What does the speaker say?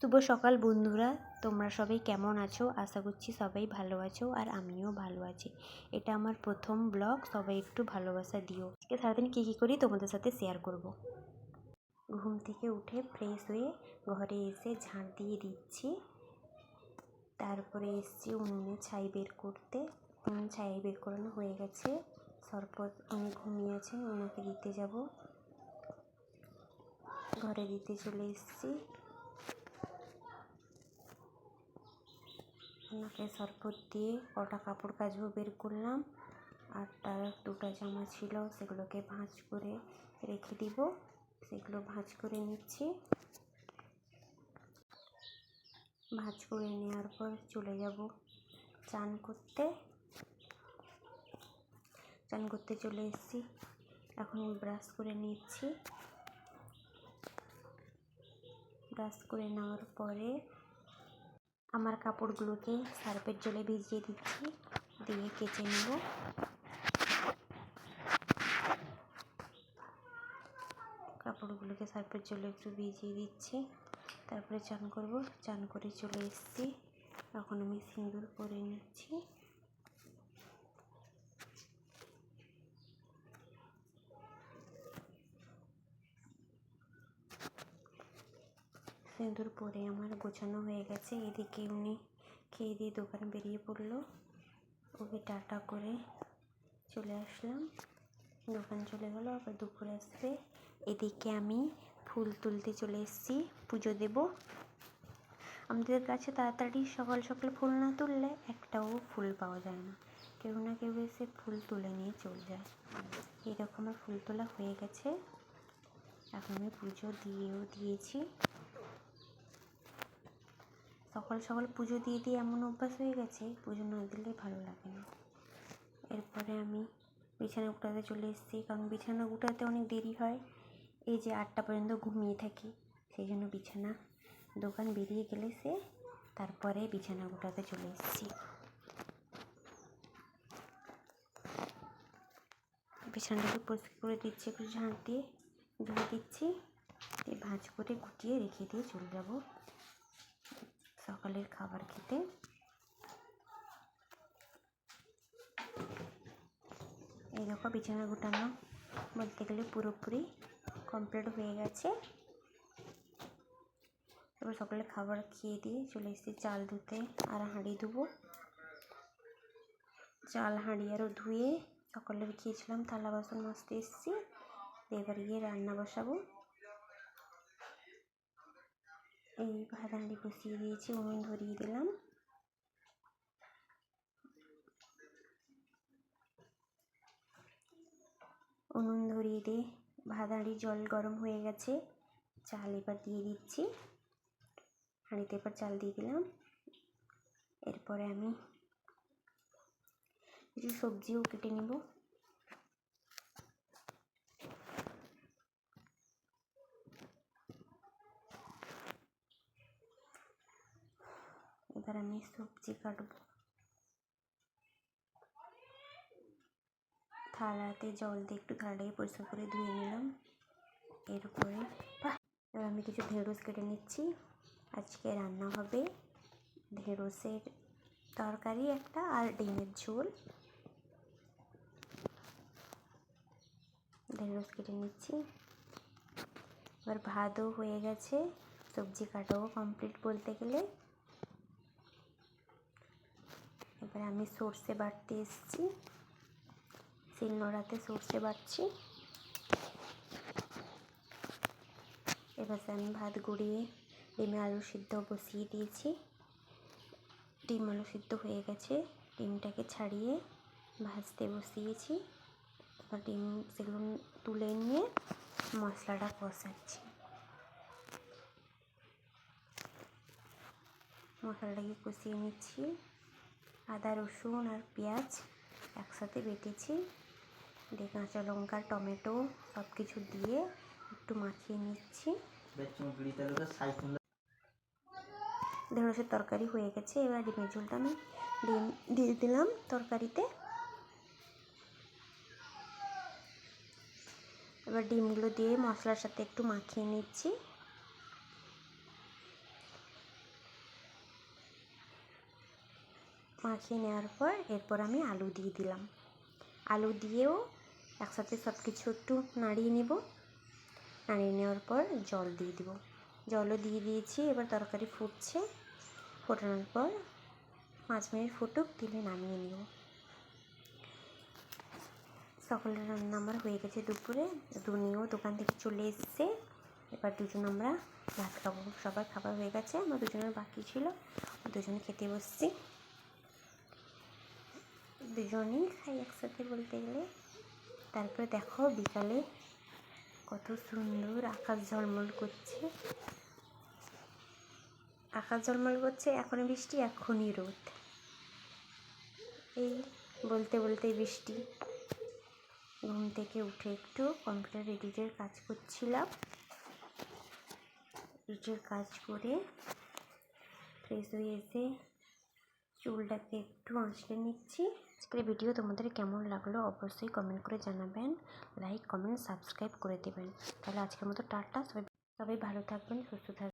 শুভ সকাল বন্ধুরা, তোমরা সবাই কেমন আছো? আশা করছি সবাই ভালো আছো আর আমিও ভালো আছি। এটা আমার প্রথম ব্লগ, সবাই একটু ভালোবাসা দিও। আজকে সারাদিন কী করি তোমাদের সাথে শেয়ার করব। ঘুম থেকে উঠে ফ্রেশ হয়ে ঘরে এসে ঝাঁট দিয়ে দিচ্ছি। তারপরে এসছি উনুনে ছাই বের করতে। উনুন ছাই বের করানো হয়ে গেছে। সরপত উনি ঘুমিয়ে আছেন, ওনাকে দিতে যাব। ঘরে দিতে চলে এসছি। ওনাকে সরপত দিয়ে কটা কাপড় কাচবো বের করলাম। আর তার দুটো জামা ছিল, সেগুলোকে ভাঁজ করে রেখে দিব। সেগুলো ভাঁজ করে নিচ্ছি। ভাঁজ করে নেওয়ার পর চলে যাব চান করতে। চান করতে চলে এসেছি। এখন ব্রাশ করে নিচ্ছি। ব্রাশ করে নেওয়ার পরে আমার কাপড়গুলোকে সার্ফের জলে ভিজিয়ে দিচ্ছি, দিয়ে কেচে নেব। কাপড়গুলোকে সার্ফের জলে একটু ভিজিয়ে দিচ্ছি, তারপরে চান করব। চান করে চলে এসেছি। এখন আমি সিঁদুর পরে নিচ্ছি। সিঁদুর পরে আমার গোছানো হয়ে গেছে। এদিকে উনি খেয়ে দিয়ে দোকানে বেরিয়ে পড়লো। ওকে টাটা করে চলে আসলাম। দোকান চলে গেল, আবার দুপুর আসবে। এদিকে আমি ফুল তুলতে চলে এসেছি, পুজো দেব। আমাদের কাছে তাড়াতাড়ি সকাল সকাল ফুল না তুললে একটাও ফুল পাওয়া যায় না। কেউ না কেউ এসে ফুল তুলে নিয়ে চলে যায়। এরকম আমার ফুল তোলা হয়ে গেছে। এখন আমি পুজো দিয়েছি। সকাল সকাল পুজো দিয়ে এমন অভ্যাস হয়ে গেছে, পুজো না দিলে ভালো লাগে না। এরপরে আমি বিছানা গুটাতে চলে এসেছি, কারণ বিছানা গুটাতে অনেক দেরি হয়। এই যে 8টা পর্যন্ত ঘুমিয়ে থাকি, সেই জন্য বিছানা দোকান বেরিয়ে গেলে তারপরে বিছানা গুটাতে চলে এসেছি। বিছানাটাকে পরিষ্কার করে দিচ্ছি, একটু ঝাঁট দিয়ে ধুয়ে দিচ্ছি। দিয়ে ভাঁজ করে গুটিয়ে রেখে দিয়ে চলে যাব সকালের খাবার খেতে। এই দেখো বিছানা গুটানো বলতে গেলে পুরোপুরি কমপ্লিট হয়ে গেছে। এবার সকালে খাবার খেয়ে দিয়ে চলে এসেছি চাল ধুতে আর হাঁড়ি ধুবো। চাল হাঁড়ি আরও ধুয়ে সকালের খেয়েছিলাম, থালা বাসন মাজতে এসেছি। এবার গিয়ে রান্না বসাবো। এই ভাত হাঁড়ি বসিয়ে দিয়েছি, উনুন ধরিয়ে দিলাম। উনুন ধরিয়ে দিয়ে ভাত হাঁড়ি জল গরম হয়ে গেছে। চাল এবার দিয়ে দিচ্ছি হাঁড়িতে। এবার চাল দিয়ে দিলাম। এরপরে আমি কিছু সবজিও কেটে নেব। এবার আমি সবজি কাটবো। থালাতে জল দিয়ে একটু থালাটাকে পরিষ্কার করে ধুয়ে নিলাম। এরপরে এবার আমি কিছু ঢেঁড়স কেটে নিচ্ছি। আজকে রান্না হবে ঢেঁড়সের তরকারি একটা আর ডিমের ঝোল। ঢেঁড়স কেটে নিচ্ছি। এবার ভাতও হয়ে গেছে, সবজি কাটাও কমপ্লিট বলতে গেলে। এবার আমি সর্ষে বাটতে এসেছি, শিলনোড়াতে সর্ষে বাটছি। এবার আমি ভাত গুঁড়িয়ে ডিমে আলু সিদ্ধ বসিয়ে দিয়েছি। ডিম আলু সিদ্ধ হয়ে গেছে, ডিমটাকে ছাড়িয়ে ভাজতে বসিয়েছি। এবার ডিম সেগুলো তুলে নিয়ে মশলাটা কষাচ্ছি। মশলাটাকে কষিয়ে নিচ্ছি। আদা রসুন আর পেঁয়াজ একসাথে বেটেছি, দিয়ে কাঁচা লঙ্কা টমেটো সব কিছু দিয়ে একটু মাখিয়ে নিচ্ছি। ঢেঁড়সের তরকারি হয়ে গেছে। এবার ডিমের ঝোলটা আমি ডিম দিয়ে দিলাম তরকারিতে। এবার ডিমগুলো দিয়ে মশলার সাথে একটু মাখিয়ে নিচ্ছি। মাখিয়ে নেওয়ার পর এরপর আমি আলু দিয়ে দিলাম। আলু দিয়েও একসাথে সব কিছু একটু নাড়িয়ে নেব। নাড়িয়ে নেওয়ার পর জল দিয়ে দিব। জলও দিয়ে দিয়েছি। এবার তরকারি ফুটছে। ফোটানোর পর 5 মিনিট ফুটুক, দিলে নামিয়ে নেব। সকালের রান্না আমার হয়ে গেছে দুপুরে। দুনিও দোকান থেকে চলে এসছে। এবার দুজন আমরা ভাত খাবো। সবার খাবার হয়ে গেছে, আমার দুজনের বাকি ছিল। দুজনে খেতে বসছি। দুজনেই খাই একসাথে বলতে গেলে। তারপরে দেখো বিকালে কত সুন্দর আকাশ ঝলমল করছে। আকাশ ঝলমল করছে, এখনই বৃষ্টি এখনই রোদ। এই বলতে বলতে বৃষ্টি। ঘুম থেকে উঠে একটু কম্পিউটার এডিটের কাজ করছিলাম। এডিটের কাজ করে ফ্রেশ হয়ে এসে চুলটাকে একটু আঁচড়ে নিচ্ছি। আজকের ভিডিও তোমাদের কেমন লাগলো অবশ্যই কমেন্ট করে জানাবেন। লাইক, কমেন্ট, সাবস্ক্রাইব করে দেবেন। তাহলে আজকের মতো টাটা। সবাই ভালো থাকবেন, সুস্থ থাকবেন।